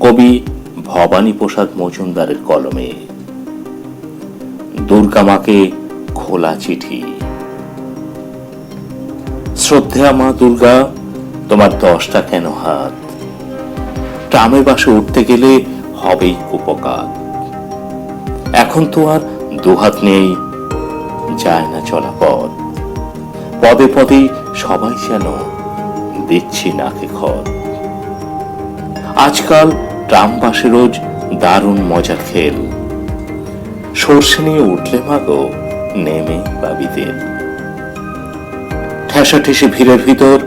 কবি ভবানী প্রসাদ মজুমদারের কলমে। দুর্গা মাকে খোলা চিঠি। শ্রদ্ধেয়া মা দুর্গা, তোমার 10টা কেন হাত? ট্রামে বাসে উঠতে গেলে হবেই কুপকাত। এখন তো আর দুহাত নেই, যায় না চলা পথ। পদে পদে সবাই যেন দিচ্ছি নাকে খত। আজকাল ট্রাম বাসে রোজ দারুণ মজার খেল। সর্ষে নিয়ে উঠলে মাগো নেমে পাবি তেল। ঠেসাঠেসে ভিড়ের ভিতর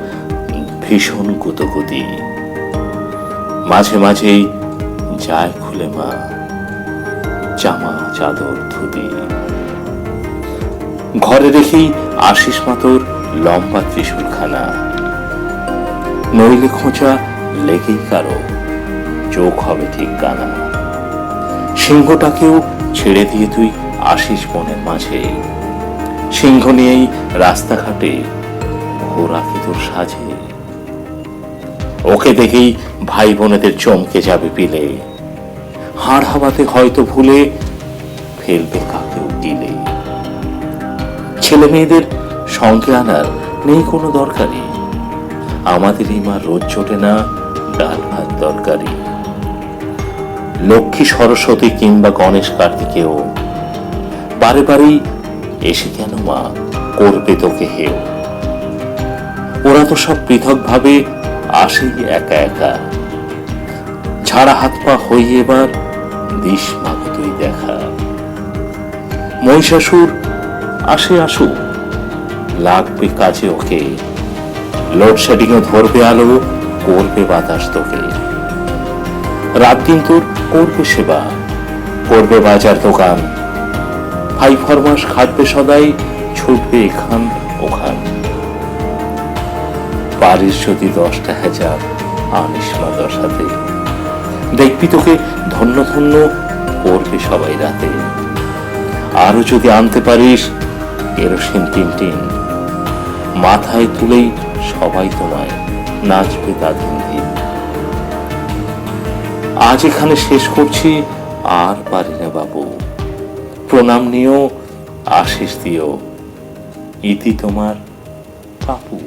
ভীষণ গুতগুতি। মাঝে মাঝেই যায় খুলে মা জামা চাদর ধুতি। ঘরে রেখেই আশিস মাতর লম্বা ত্রিশূলখানা। নইলে খোঁচা লেগেই কারো চোখ হবে ঠিক কানা। সিংহটাকেও ছেড়ে দিয়ে তুই আসিস বনের মাঝে। সিংহ নিয়েই রাস্তাঘাটে ঘোরা কি তোর সাজে। ওকে দেখেই ভাই বোনেদের চমকে যাবে পিলে। হাড় হাওয়াতে হয়তো ভুলে ফেলবে কাকেও দিলে। ছেলে মেয়েদের সঙ্গে আনার নেই কোনো দরকারি। আমাদের এই মা রোজ জোটে না ডাল ভাত তরকারি। লক্ষ্মী সরস্বতী কিংবা গণেশ কার্তিকেও বারে বারেই এসে কেন মা করবে তোকে হেও। ওরা তো সব পৃথক ভাবে আসেই একা একা। ঝাড়া হাত পা হই এবার দিস মাগো তুই দেখা। মহিষাসুর আসে আসুক, লাগবে কাজে ওকে। লোডশেডিং এ ধরবে আলো, করবে বাতাস তোকে। রাত দিন তোর করবে সেবা, করবে বাজার দোকান। ভাই ফরমাস খাটবে সদাই, ছুটবে এখান ওখান। পারিস যদি 10টা হাজার আনিস মা 10 হাতে। দেখবি তোকে ধন্য ধন্য করবে সবাই রাতে। আরো যদি আনতে পারিস কেরোসিন টিনটিন, মাথায় তুলেই সবাই তোমায় নাচবে দাদিন দিন। আজ এখানে শেষ করছি, আর পারি না বাবু। প্রণাম নিও, আশিস দিও। ইতি তোমার পাপু।